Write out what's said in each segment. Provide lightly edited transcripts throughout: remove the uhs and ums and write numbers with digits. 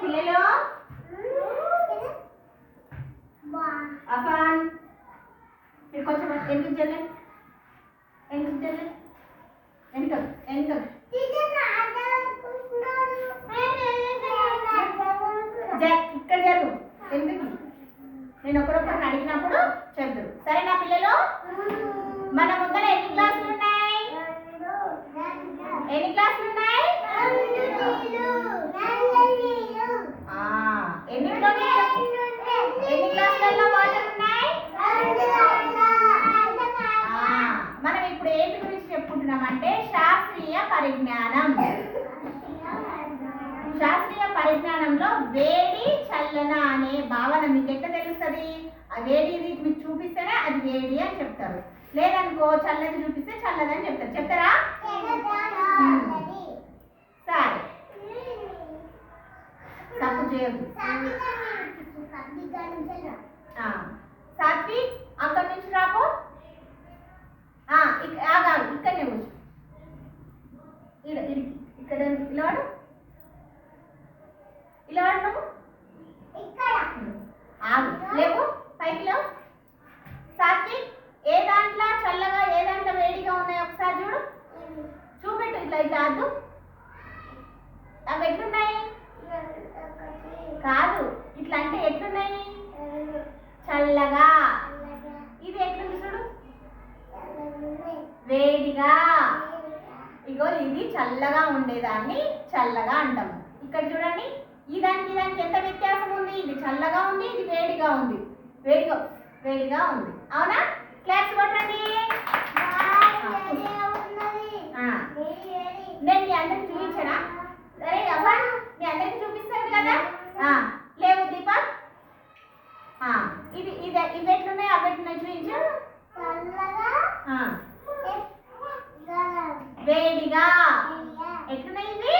పిల్లలు అఫాన్ మీరు కొంచెం ఎందుకు చెల్లె ఎందుకు చెల్లె ఎందుకు ఎందుకు ఇక్కడ జరుగు ఎందుకు నేను ఒకరొకరిని అడిగినప్పుడు చెప్తారు సరేనా పిల్లలు మన ముందర ఎన్ని క్లాసులు ఉన్నాయి ఎన్ని క్లాసులు ఉన్నాయి ఎన్ని క్లాసులలో వాటర్ ఉన్నాయి మనం ఇప్పుడు ఏంటి గురించి చెప్పుకుంటున్నాం అంటే శాస్త్రీయ పరిజ్ఞానం శాస్త్రీయ పరిజ్ఞానంలో వేడి చల్లన అనే భావన మీకు ఎట్లా తెలుస్తుంది ఆ వేడి మీకు చూపిస్తేనే అది వేడి అని చెప్తారు లేదనుకో చల్లది చూపిస్తే చల్లదని చెప్తారు చెప్తారా సరే తప్పు చేయదు సాత్విక్ అక్కడి నుంచి రాకు ఆగాలి ఇక్కడనే కూర్చో ఇక్కడ ఇలాడు ఇలాడు నువ్వు ఆగు లేవు పైకి లేవు సాత్విక్ ఏ దాంట్లో చల్లగా ఏ దాంట్లో వేడిగా ఉన్నాయో ఒకసారి చూడు చూపెట్టు ఇట్లా ఇట్లా అద్దు అవి ఎట్లున్నాయి కాదు ఇట్లా అంటే ఎట్లున్నాయి చల్లగా ఇది ఎట్లుంది చూడు వేడిగా ఇగో ఇది చల్లగా ఉండేదాన్ని చల్లగా అంటాము ఇక్కడ చూడండి ఈ దానికి ఎంత వ్యత్యాసం ఉంది ఇది చల్లగా ఉంది ఇది వేడిగా ఉంది వేడిగా ఉంది అవునా క్లాప్స్ కొట్టండి నేను మీ అందరికి చూపించనా సరే అమ్మా మీ అందరికి చూపిస్తాను కదా లేవు దీపక్ ఇది ఇది ఇవి ఎట్లున్నాయి అవి ఎట్లున్నాయి చూపించు వేడిగా ఎట్లున్నాయి ఇవి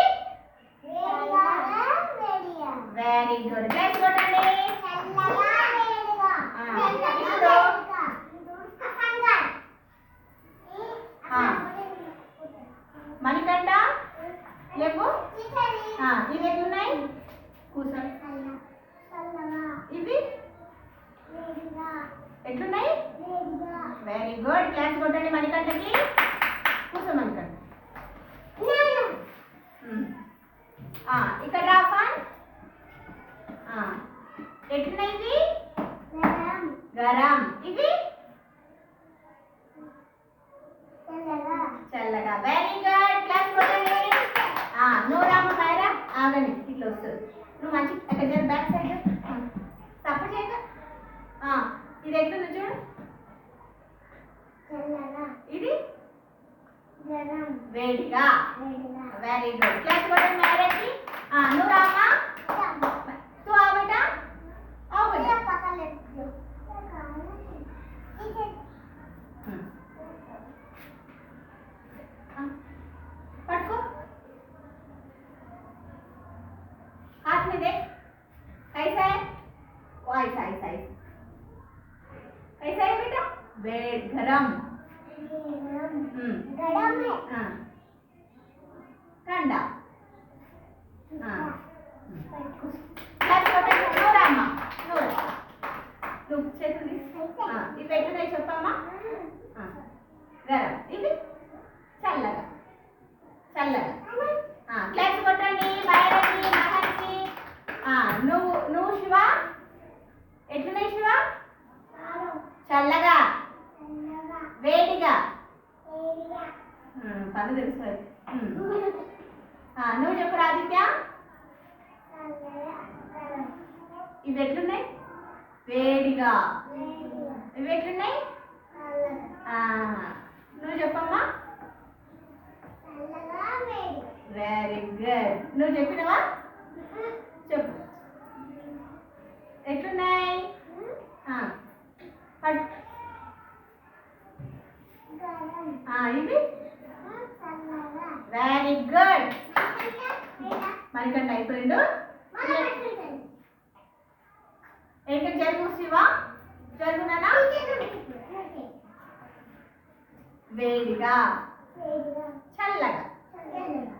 వెరీ గుడ్ క్లాస్ కొట్టండి మణికంఠ లేవు ఇవి ఎట్లున్నాయి కూర్చోండి ఇవి ఎట్లున్నాయి వెరీ గుడ్ క్లాస్ కొట్టండి మణికంఠకి కూర్చో మణికంఠ ఇక్కడ రాఫాన్ ఎట్లున్నాయి ఇవి గరం ఇవి చల్లగా వెరీ గుడ్ క్లాస్ కొట్టండి నువ్వు రామ మైరా ఆగండి ఇట్లా వస్తుంది నువ్వు మంచి అక్కడ బ్యాక్ సైడ్ తప్పు చేయక ఇది ఎట్లుంది చూడు ఇది వేడిగా వెరీ గుడ్ క్లాస్ కొట్టండి మైరాకి నువ్వు రామా तू आओ बेटा आओ बेटा पटको हाथ में देख कैसा है वो ऐसा ऐसा कैसा है बेटा वेट गरम गरम है ठंडा ఇవి ఎట్లున్నాయి చెప్పమ్మా గరం ఇవి చల్లగా చల్లగా క్లాస్ కొట్టండి బయరకి మహర్కి నువ్వు శివ ఎట్లున్నాయి శివ చల్లగా వేడిగా పని తెలుసు నువ్వు చెప్పు ఆదిత్య ఇవి ఎట్లున్నాయి వేడిగా ఇవి ఎట్లున్నాయి నువ్వు చెప్పమ్మా వెరీ గుడ్ నువ్వు చెప్పినవా చెప్పు ఎట్లున్నాయి ఇవి వెరీ గుడ్ మరికంటే అయిపోయిండు ఏంటి జరుగు శివ జరుగునా వేడిగా చల్లగా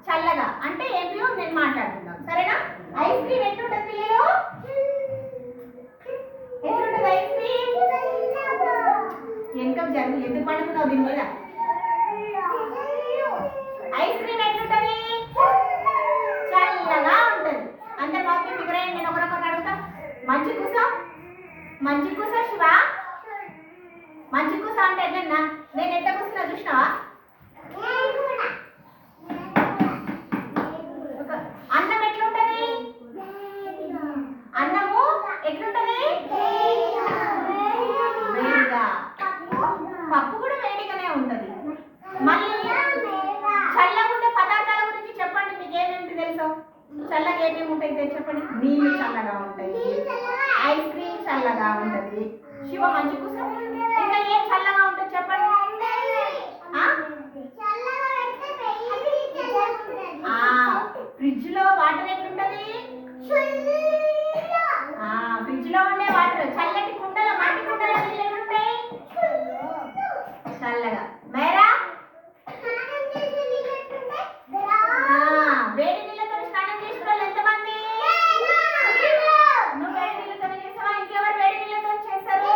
చల్లగా అంటే ఏమియో నేను మాట్లాడుకుందాం సరేనా ఐస్ క్రీమ్ ఎట్లుంటుంది ఎందుకు పండుకున్నావు దీని మీద? ఐస్ క్రీమ్ ఎట్లుంటది? చల్లగా ఉంటది. అందరు బాగా ఫిగర్ అయ్యండి. నేను ఒకరొకరు అడుగుతా. మంచి కూసో శివ. మంచి కూస అంటే ఎట్లన్నా? నేను ఎట్లా కూర్చున్నా చూసినావా? అన్నం ఎట్లుంటది? అన్నము ఎట్లుంటది? వేడిగా. పప్పు కూడా వేడిగానే ఉంటది. మళ్ళీ చల్లగా ఉండే పదార్థాల గురించి చెప్పండి. మీకు ఏమేమి తెలుసు? చల్లగా ఏమేమి ఉంటాయి చెప్పండి. నీళ్ళు చల్లగా ఉంటాయి, ఐస్ క్రీమ్ చల్లగా ఉంటది. శివ మంచి కూర్చో. ఇంకా ఏం చల్లగా ఉంటుంది చెప్పండి? ఫ్రిడ్జ్ లో వాటర్ ఎట్లుంటది? ఫ్రిడ్జ్ లో ఉండే వాటర్ చల్లటి కుండలో, మట్టి కుండలో నీళ్ళు ఎట్లుంటాయి? చల్లగా. మేరా వేడి నీళ్ళతో స్నానం చేసిన వాళ్ళు ఎంతమంది? నువ్వు వేడి నీళ్ళతో చేస్తావా? ఇంకెవరు వేడి నీళ్ళతో చేస్తారు?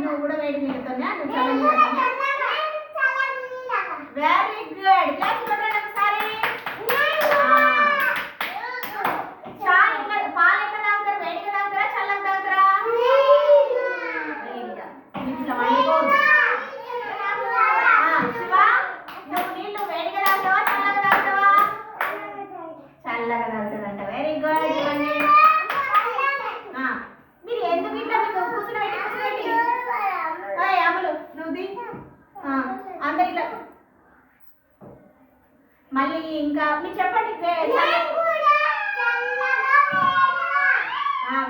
నువ్వు కూడా వేడి నీళ్ళతోనే. నువ్వు చల్ల నీళ్ళతోనే. Very good. క్లాస్ కొట్టండి ఒకసారి. పాలు ఎట్లా తాగుతారు? వేడిగా తాగుతారా చల్లగా తాగుతారా? వేడిగా. ఇట్లా వండుకోవచ్చు. శివ నువ్వు నీళ్ళు వేడిగా తాగుతావా చల్లగా తాగుతావా? చల్లగా తాగుతాడంట. Very good. ఇవన్నీ మీరు ఎందుకు ఇట్లా మీకు కూర్చుని అమలు నువ్వు అందరు ఇట్లా. మళ్ళీ ఇంకా మీరు చెప్పండి.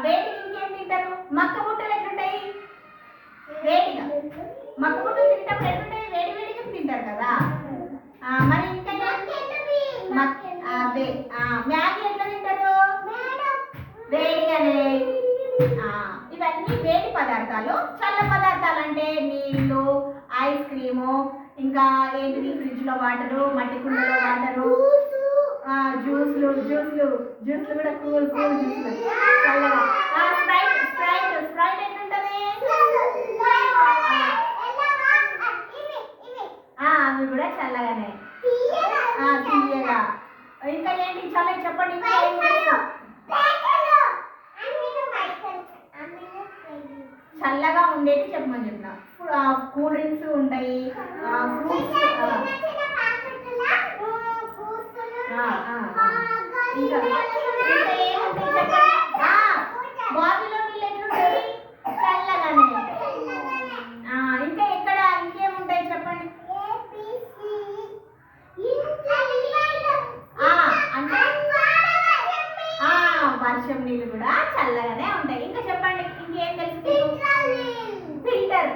వేడికి ఇంకేం తింటారు? మక్క బుట్టలు ఎట్లుంటాయి? వేడిగా. మక్క బుట్టలు తింటప్పుడు ఎట్లుంటాయి? వేడి వేడిగా తింటారు కదా. మరి ఇంకా మ్యాగీ ఎట్లా తింటారు? వేడిగానే. ఇవన్నీ వేడి పదార్థాలు. చల్ల పదార్థాలు అంటే నీళ్ళు, ఐస్ క్రీము, ఇంకా ఏంటిది ఫ్రిడ్జ్ లో వాటరు, మట్టి కుండలో వాటరు, జ్యూస్లు కూడా కూల్ జ్యూస్లు చల్లగా. స్ప్రైట్ ఎట్లుంటది? అవి కూడా చల్లగానే, తీయగా. ఇంకా ఏంటి చల్లగా చెప్పండి. ఇంకా ఏం చల్లగా ఉండేది చెప్పమని చెప్పిన. కూల్ డ్రింక్స్ ఉంటాయి, ఫ్రూట్స్. ఇంకా ఏముంటాయి చెప్పండి? బావిలో నీళ్ళు ఎట్లుంటాయి? చల్లగానే. ఇంకా ఎక్కడ ఇంకేముంటాయి చెప్పండి? అంటే వర్షం నీళ్ళు కూడా చల్లగానే ఉంటాయి. ఇంకా చెప్పండి. ఇంకేం తెలుసు? ఫిల్టర్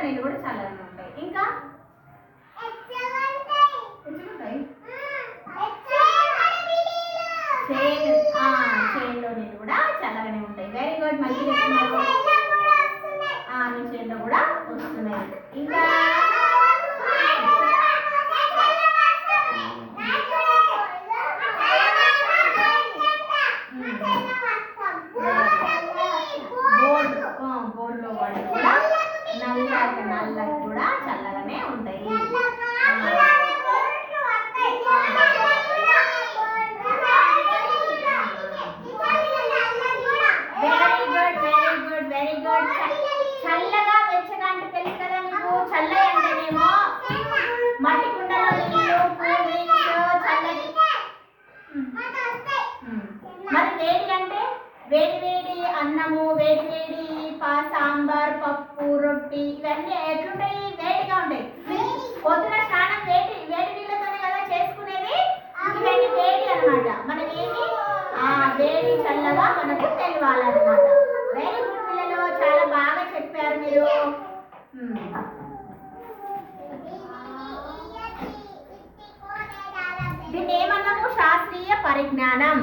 నీళ్ళు కూడా చల్లగానే ఉంటాయి. ఇంకా చేన్లో నీళ్ళు కూడా చల్లగానే ఉంటాయి. Very good. మంచి చెప్తున్నారు. మీ చేన్లో కూడా వస్తున్నాయి. ఇంకా బోర్లో వాడు కూడా నల్లగా కూడా చల్లగానే ఉంటాయి. Very good. చల్లగా వెచ్చగా అంటే తెలుసు కదా మీకు. చల్లగా అంటేనేమో మట్టి కుండలో నీళ్ళు, కూల్ డ్రింక్స్, చల్లటి. మరి వేడి అంటే వేడి అన్నము, వేడి సాంబార్, పప్పు, రొట్టి, ఇవన్నీ ఎట్లుంటాయి? వేడిగా ఉంటాయి. పొద్దున స్నానం వేడి నీళ్ళతోనే కదా చేసుకునేది. ఇవన్నీ వేడి అనమాట. మనం ఏమి వేడి చల్లగా మనకు తెలియాలన్నమాట. వెరీ గుడ్ పిల్లలు. చాలా బాగా చెప్పారు మీరు. దీన్ని ఏమన్నాము? శాస్త్రీయ పరిజ్ఞానం.